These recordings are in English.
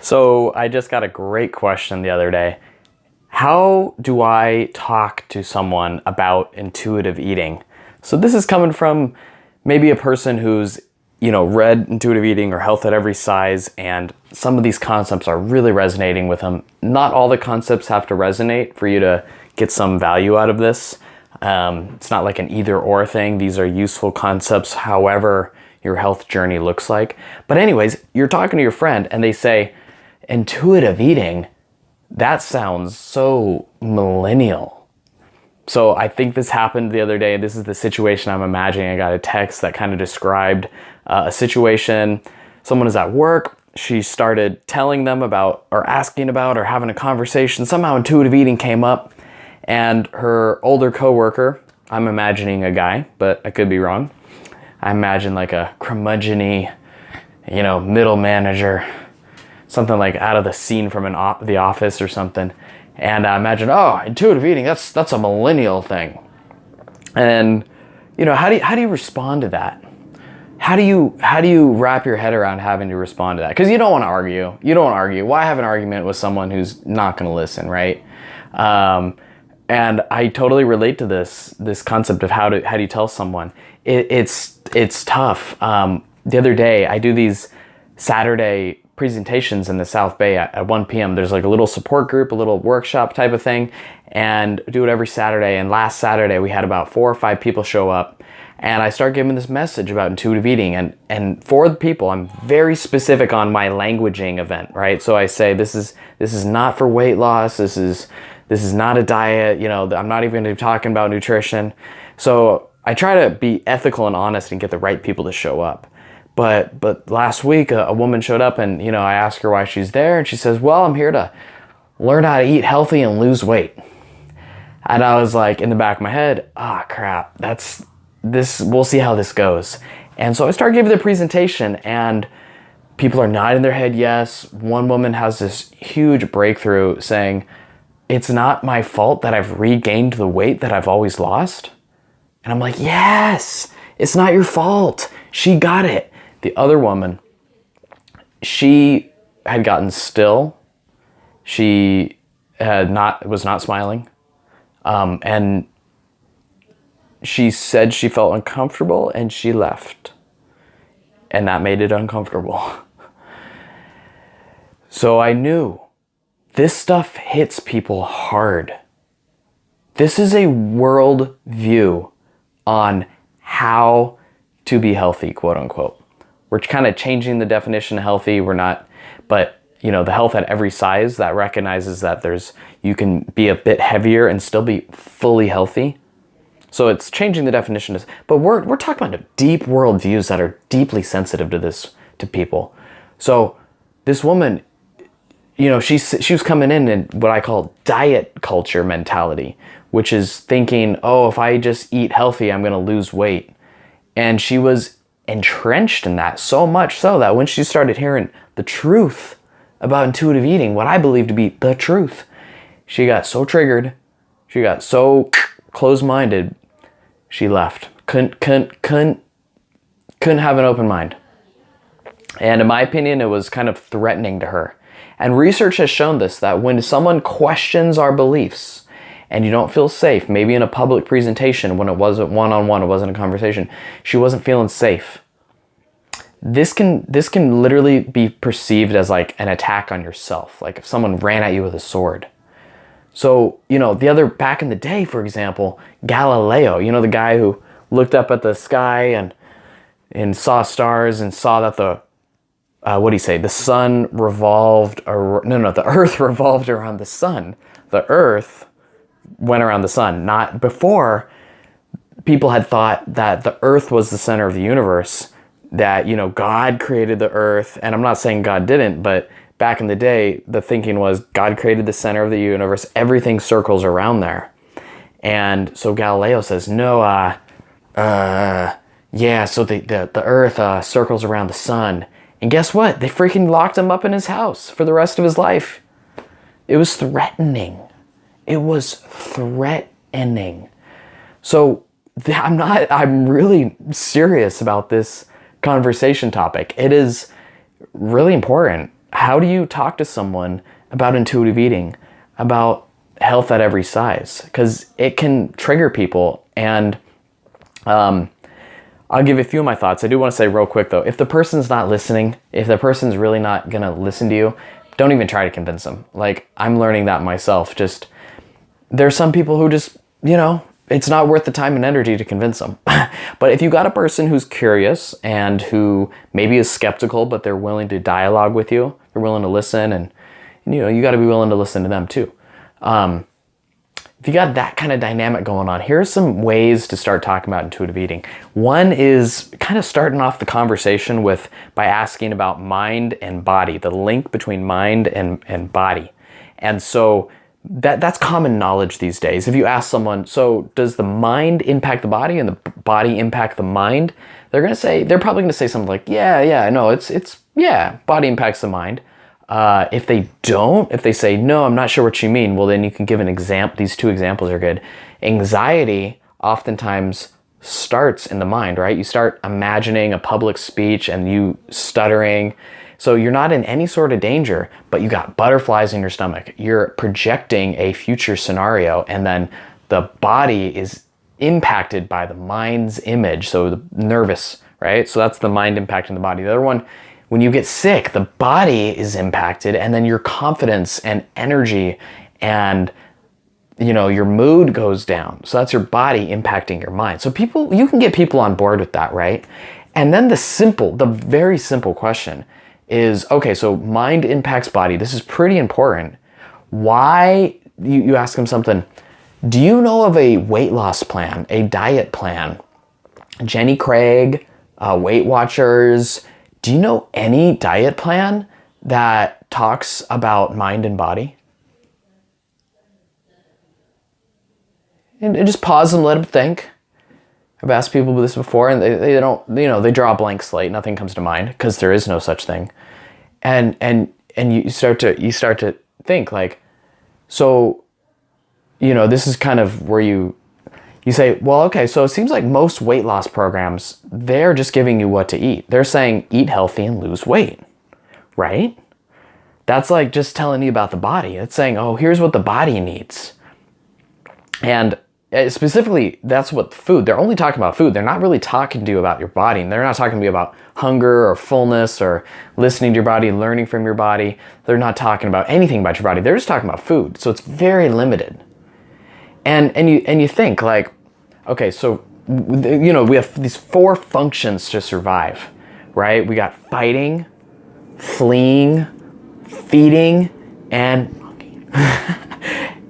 So I just got a great question the other day. How do I talk to someone about intuitive eating? So this is coming from maybe a person who's, read intuitive eating or health at every size, and some of these concepts are really resonating with them. Not all the concepts have to resonate for you to get some value out of this. It's not like an either or thing. These are useful concepts, however your health journey looks like. But anyways, you're talking to your friend and they say, intuitive eating, that sounds so millennial. So I think this happened the other day. This is the situation I'm imagining. I got a text that kind of described a situation. Someone is at work. She started telling them about or asking about or having a conversation. Somehow intuitive eating came up, and her older coworker, I'm imagining a guy, but I could be wrong. I imagine like a curmudgeon-y, middle manager, something like out of the scene from The Office or something. And I imagine, intuitive eating, that's a millennial thing. And, how do you respond to that? How do you wrap your head around having to respond to that? Because you don't want to argue. You don't want to argue. Why have an argument with someone who's not going to listen, right? And I totally relate to this concept of how do you tell someone. It's tough. The other day, I do these Saturday presentations in the South Bay at 1 p.m. There's like a little support group, a little workshop type of thing, and do it every Saturday. And last Saturday, we had about 4 or 5 people show up, and I start giving this message about intuitive eating. And for the people, I'm very specific on my languaging event, right? So I say, this is not for weight loss. This is not a diet. I'm not even going to be talking about nutrition. So I try to be ethical and honest and get the right people to show up. But last week, a woman showed up, and, I asked her why she's there, and she says, well, I'm here to learn how to eat healthy and lose weight. And I was like, in the back of my head, crap, we'll see how this goes. And so I started giving the presentation, and people are nodding their head yes. One woman has this huge breakthrough saying, it's not my fault that I've regained the weight that I've always lost. And I'm like, yes, it's not your fault. She got it. The other woman, she had gotten still. She was not smiling. And she said she felt uncomfortable, and she left. And that made it uncomfortable. So I knew this stuff hits people hard. This is a world view on how to be healthy, quote unquote. We're kind of changing the definition of healthy. We're not, but the health at every size that recognizes that you can be a bit heavier and still be fully healthy. So it's changing the definition. But we're talking about deep worldviews that are deeply sensitive to people. So this woman, she was coming in what I call diet culture mentality, which is thinking, if I just eat healthy, I'm going to lose weight. And she was entrenched in that, so much so that when she started hearing the truth about intuitive eating, what I believe to be the truth, she got so triggered, she got so closed-minded, she left. Couldn't have an open mind. And in my opinion, it was kind of threatening to her. And research has shown this, that when someone questions our beliefs and you don't feel safe, maybe in a public presentation when it wasn't one-on-one, it wasn't a conversation, she wasn't feeling safe. This can literally be perceived as like an attack on yourself, like if someone ran at you with a sword. So, back in the day, for example, Galileo, the guy who looked up at the sky and saw stars and saw that the sun revolved, the earth revolved around the sun. The earth went around the sun. Not before, people had thought that the earth was the center of the universe, that, God created the earth. And I'm not saying God didn't, but back in the day, the thinking was God created the center of the universe. Everything circles around there. And so Galileo says, no, so the earth circles around the sun. And guess what? They freaking locked him up in his house for the rest of his life. It was threatening. It was threatening. So I'm really serious about this conversation topic. It is really important. how do you talk to someone about intuitive eating, about health at every size? Because it can trigger people. And I'll give you a few of my thoughts. I do want to say real quick though, if the person's not listening, if the person's really not gonna listen to you, don't even try to convince them. Like, I'm learning that myself. Just, there's some people who just, it's not worth the time and energy to convince them. But if you got a person who's curious and who maybe is skeptical, but they're willing to dialogue with you, they're willing to listen, and you got to be willing to listen to them too. If you got that kind of dynamic going on, here's some ways to start talking about intuitive eating. One is kind of starting off the conversation by asking about mind and body, the link between mind and body. And so that's common knowledge these days. If you ask someone, so does the mind impact the body and the body impact the mind? They're probably gonna say something like, yeah, body impacts the mind. If they say, no, I'm not sure what you mean, well, then you can give an example. These two examples are good. Anxiety oftentimes starts in the mind, right? You start imagining a public speech and you stuttering. So you're not in any sort of danger, but you got butterflies in your stomach. You're projecting a future scenario, and then the body is impacted by the mind's image. So the nervous, right? So that's the mind impacting the body. The other one, when you get sick, the body is impacted, and then your confidence and energy and your mood goes down. So that's your body impacting your mind. So you can get people on board with that, right? And then the very simple question is, okay, so mind impacts body. This is pretty important. Why, you ask them something, do you know of a weight loss plan, a diet plan? Jenny Craig, Weight Watchers, do you know any diet plan that talks about mind and body? And just pause and let them think. I've asked people this before, and they don't, they draw a blank slate. Nothing comes to mind because there is no such thing. And you start to think like, so, this is kind of where you say, well, okay, so it seems like most weight loss programs, they're just giving you what to eat. They're saying eat healthy and lose weight, right? That's like just telling you about the body. It's saying, oh, here's what the body needs. And specifically, that's what food, they're only talking about food. They're not really talking to you about your body. And they're not talking to you about hunger or fullness or listening to your body, learning from your body. They're not talking about anything about your body. They're just talking about food. So it's very limited. And you think like, okay, so, we have these 4 functions to survive, right? We got fighting, fleeing, feeding, and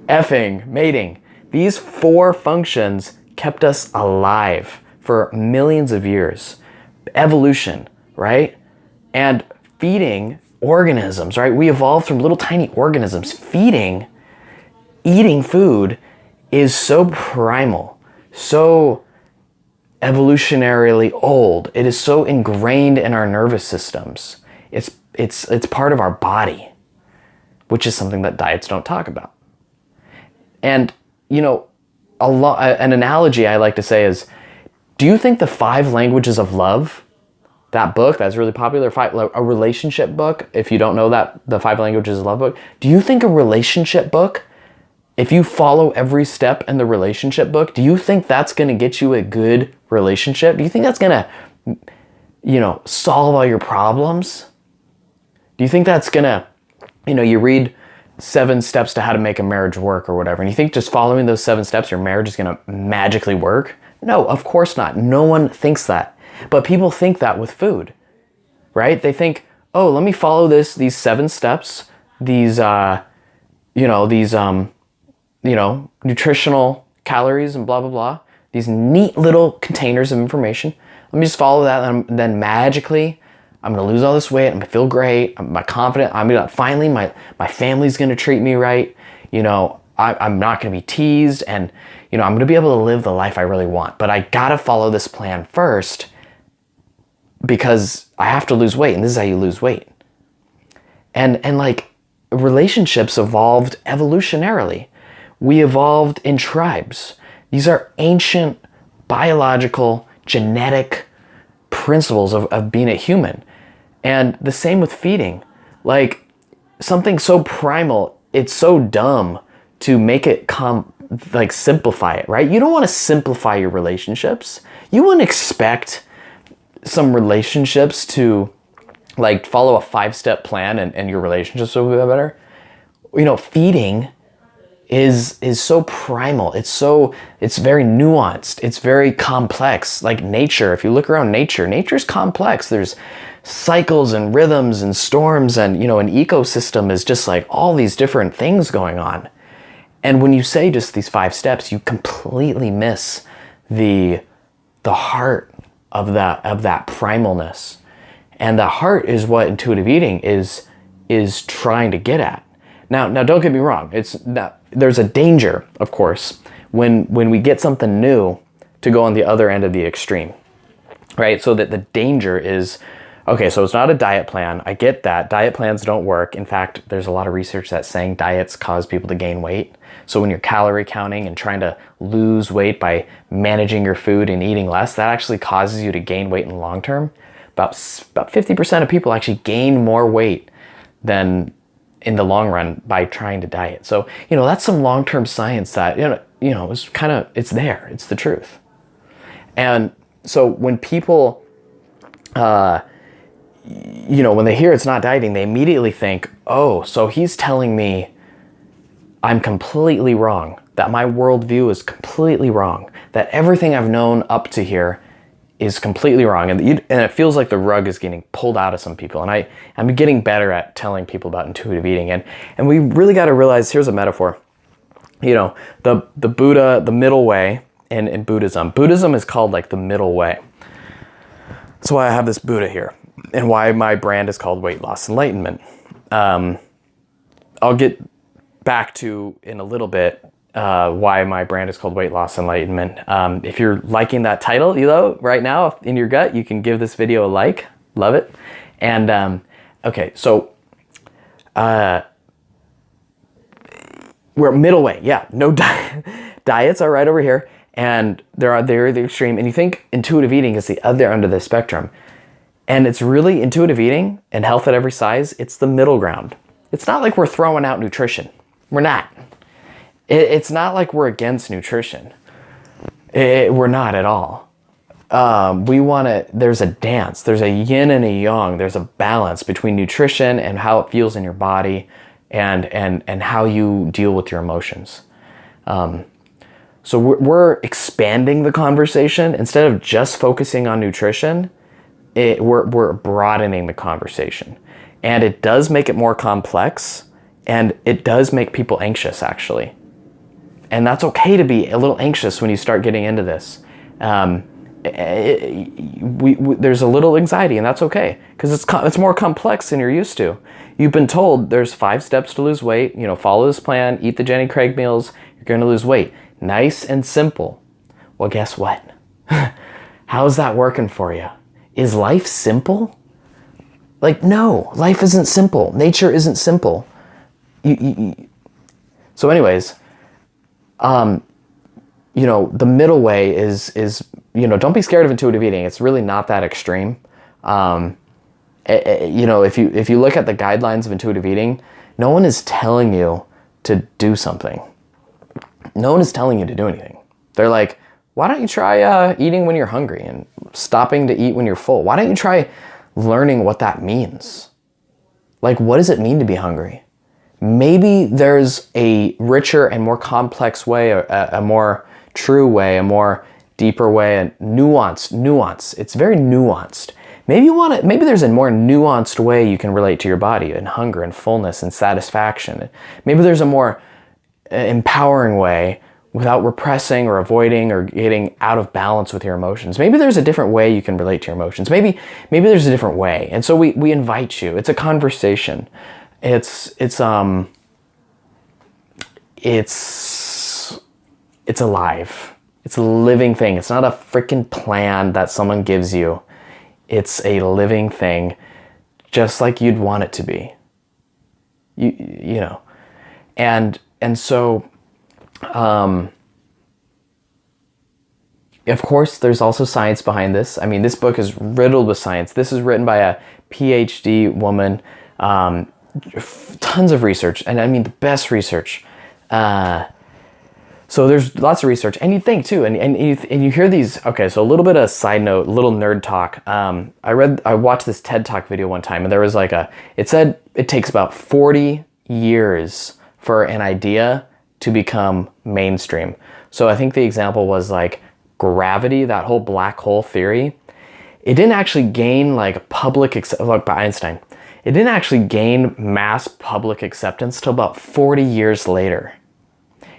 effing, mating. These 4 functions kept us alive for millions of years. Evolution, right? And feeding organisms, right? We evolved from little tiny organisms. Eating food is so primal, so evolutionarily old. It is so ingrained in our nervous systems. It's part of our body, which is something that diets don't talk about. And an analogy I like to say is, do you think the 5 languages of love, that book that's really popular, a relationship book, if you don't know that, the 5 languages of love book, do you think a relationship book, if you follow every step in the relationship book, do you think that's going to get you a good relationship? Do you think that's going to, solve all your problems? Do you think that's going to, you read 7 steps to how to make a marriage work or whatever, and you think just following those 7 steps, your marriage is going to magically work? No, of course not. No one thinks that. But people think that with food, right? They think, oh, let me follow these 7 steps, these nutritional calories and blah, blah, blah, these neat little containers of information. Let me just follow that, and then magically I'm going to lose all this weight. I'm going to feel great. I'm confident. Finally, my family's going to treat me right. I'm not going to be teased, and, I'm going to be able to live the life I really want. But I got to follow this plan first because I have to lose weight, and this is how you lose weight. And like, relationships evolved evolutionarily. We evolved in tribes. These are ancient biological, genetic principles of being a human. And the same with feeding. Like something so primal, it's so dumb to make it like simplify it, right? You don't want to simplify your relationships. You wouldn't expect some relationships to like follow a 5-step plan and your relationships will be better. You know, feeding is so primal. It's very nuanced. It's very complex. Like nature, if you look around nature's complex. There's cycles and rhythms and storms, and you know, an ecosystem is just like all these different things going on. And when you say just these 5 steps, you completely miss the heart of that primalness. And the heart is what intuitive eating is trying to get at. Now don't get me wrong. There's a danger, of course, when we get something new to go on the other end of the extreme, right? So that the danger is, okay, so it's not a diet plan. I get that. Diet plans don't work. In fact, there's a lot of research that's saying diets cause people to gain weight. So when you're calorie counting and trying to lose weight by managing your food and eating less, that actually causes you to gain weight in the long term. About 50% of people actually gain more weight than in the long run by trying to diet. So, you know, that's some long-term science that, you know, it's there. It's the truth. And so when people, you know, when they hear it's not dieting, they immediately think, oh, so he's telling me I'm completely wrong, that my worldview is completely wrong, that everything I've known up to here is completely wrong. And it feels like the rug is getting pulled out of some people. And I'm getting better at telling people about intuitive eating. And we really got to realize, here's a metaphor. You know, the Buddha, the middle way in Buddhism. Buddhism is called like the middle way. That's why I have this Buddha here and why my brand is called Weight Loss Enlightenment. I'll get back to in a little bit why my brand is called Weight Loss Enlightenment. If you're liking that title, you know, right now in your gut, you can give this video a like. Love it. And okay, so we're middle way. Yeah, no diets are right over here, and they're the extreme. And you think intuitive eating is the other end of the spectrum, and it's really intuitive eating and health at every size. It's the middle ground. It's not like we're throwing out nutrition. We're not. It's not like we're against nutrition. We're not at all. There's a dance, there's a yin and a yang, there's a balance between nutrition and how it feels in your body and how you deal with your emotions. So we're expanding the conversation. Instead of just focusing on nutrition, we're broadening the conversation. And it does make it more complex, and it does make people anxious, actually. And that's okay to be a little anxious when you start getting into this. There's a little anxiety, and that's okay, because it's more complex than you're used to. You've been told there's 5 steps to lose weight. You know, follow this plan, eat the Jenny Craig meals, you're going to lose weight. Nice and simple. Well, guess what? How's that working for you? Is life simple? Like, no, life isn't simple. Nature isn't simple. So anyways, you know, the middle way is, you know, don't be scared of intuitive eating. It's really not that extreme. You know, if you look at the guidelines of intuitive eating, no one is telling you to do something. No one is telling you to do anything. They're like, why don't you try eating when you're hungry and stopping to eat when you're full? Why don't you try learning what that means? Like, what does it mean to be hungry? Maybe there's a richer and more complex way, a more true way, a more deeper way, a nuance. It's very nuanced. Maybe there's a more nuanced way you can relate to your body and hunger and fullness and satisfaction. Maybe there's a more empowering way without repressing or avoiding or getting out of balance with your emotions. Maybe there's a different way you can relate to your emotions. Maybe there's a different way. And so we invite you. It's a conversation. It's alive. It's a living thing. It's not a freaking plan that someone gives you. It's a living thing, just like you'd want it to be. You know, and so, of course, there's also science behind this. I mean, this book is riddled with science. This is written by a PhD woman. Tons of research, and I mean the best research. So there's lots of research, and you think too, and you hear these. Okay, so a little bit of side note, a little nerd talk. I watched this TED Talk video one time, and there was it said it takes about 40 years for an idea to become mainstream. So I think the example was like gravity, that whole black hole theory. It didn't actually gain like by Einstein. It didn't actually gain mass public acceptance till about 40 years later.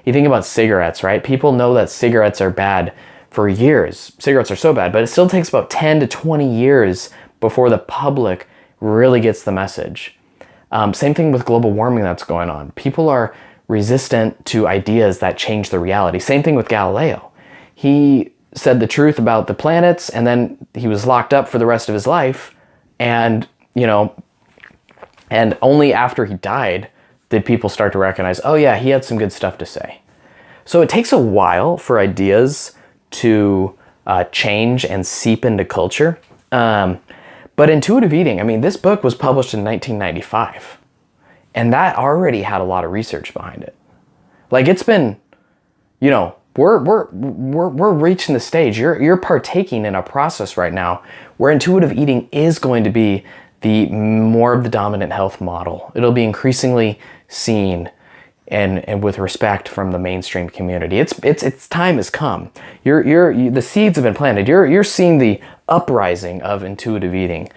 You think about cigarettes, right? People know that cigarettes are bad for years. Cigarettes are so bad, but it still takes about 10 to 20 years before the public really gets the message. Same thing with global warming that's going on. People are resistant to ideas that change the reality. Same thing with Galileo. He said the truth about the planets, and then he was locked up for the rest of his life. And, and only after he died did people start to recognize, oh yeah, he had some good stuff to say. So it takes a while for ideas to change and seep into culture. But intuitive eating, I mean, this book was published in 1995, and that already had a lot of research behind it. Like, it's been, we're reaching the stage. You're partaking in a process right now where intuitive eating is going to be more of the dominant health model. It'll be increasingly seen and with respect from the mainstream community. Its time has come. The seeds have been planted. You're seeing the uprising of intuitive eating,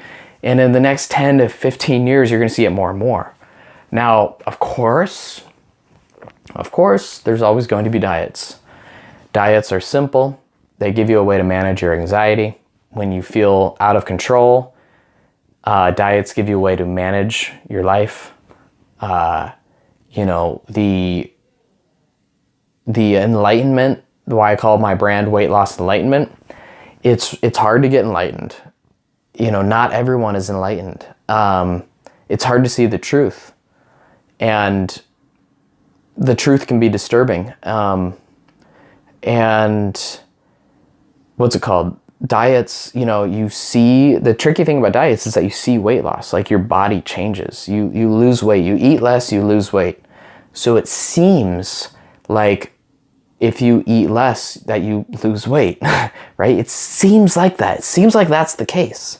and in the next 10 to 15 years, you're going to see it more and more. Now, of course, there's always going to be diets. Diets are simple. They give you a way to manage your anxiety when you feel out of control. Diets give you a way to manage your life. The enlightenment, why I call my brand Weight Loss Enlightenment, it's hard to get enlightened. Not everyone is enlightened. It's hard to see the truth, and the truth can be disturbing. And what's it called? Diets, you see, the tricky thing about diets is that you see weight loss, like your body changes. You lose weight, you eat less, you lose weight. So it seems like if you eat less that you lose weight, right? It seems like that. It seems like that's the case.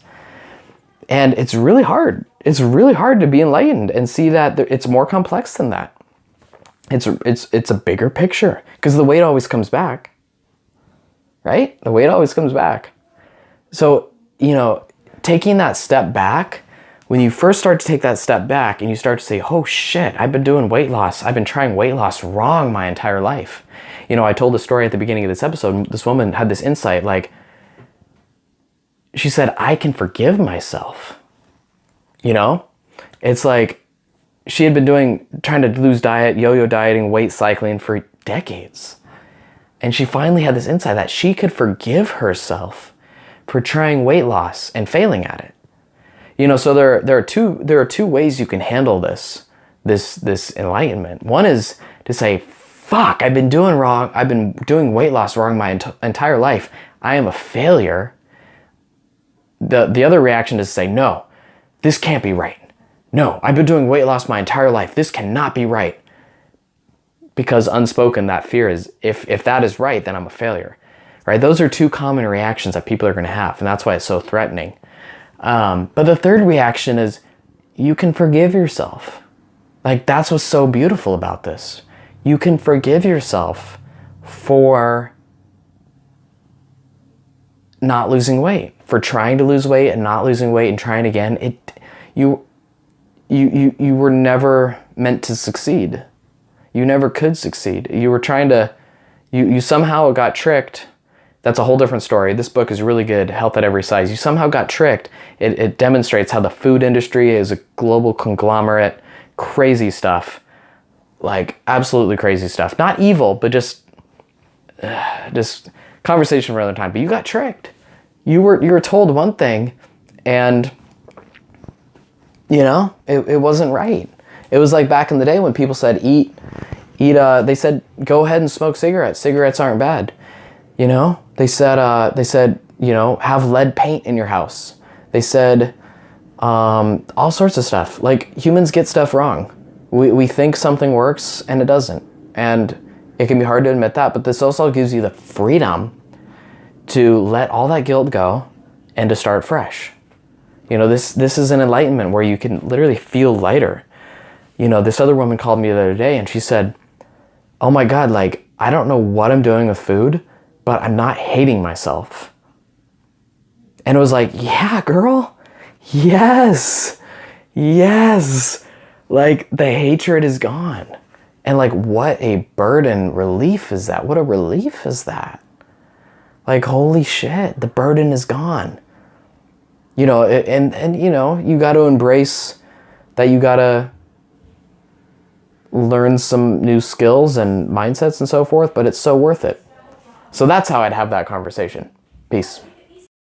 And it's really hard. It's really hard to be enlightened and see that it's more complex than that. It's a bigger picture, because the weight always comes back. Right? The weight always comes back. So, taking that step back, when you first start to take that step back and you start to say, oh shit, I've been doing weight loss. I've been trying weight loss wrong my entire life. I told the story at the beginning of this episode. This woman had this insight, like, she said, I can forgive myself. It's like she had been trying to lose diet, yo-yo dieting, weight cycling for decades. And she finally had this insight that she could forgive herself for trying weight loss and failing at it. So there are two ways you can handle this enlightenment. One is to say, fuck, I've been doing weight loss wrong my entire life. I am a failure. The other reaction is to say, no, this can't be right. No, I've been doing weight loss my entire life. This cannot be right. Because unspoken, that fear is, if that is right, then I'm a failure, right? Those are two common reactions that people are going to have, and that's why it's so threatening. But the third reaction is, you can forgive yourself. Like, that's what's so beautiful about this. You can forgive yourself for not losing weight, for trying to lose weight and not losing weight and trying again. You were never meant to succeed. You never could succeed. You were trying to, you somehow got tricked. That's a whole different story. This book is really good, Health at Every Size. You somehow got tricked. It demonstrates how the food industry is a global conglomerate, crazy stuff. Like, absolutely crazy stuff. Not evil, but just conversation for another time. But you got tricked. You were told one thing, and, it wasn't right. It was like back in the day when people said, they said, go ahead and smoke cigarettes. Cigarettes aren't bad. They said, have lead paint in your house. They said, all sorts of stuff. Like, humans get stuff wrong. We think something works and it doesn't. And it can be hard to admit that, but this also gives you the freedom to let all that guilt go and to start fresh. You know, this is an enlightenment where you can literally feel lighter. You know, this other woman called me the other day and she said, oh my God, like, I don't know what I'm doing with food, but I'm not hating myself. And it was like, yeah, girl, yes, yes. Like, the hatred is gone. And like, what a burden relief is that? What a relief is that? Like, holy shit, the burden is gone. You know, and you know, you got to embrace that. You got to learn some new skills and mindsets and so forth, but it's so worth it. So that's how I'd have that conversation. Peace.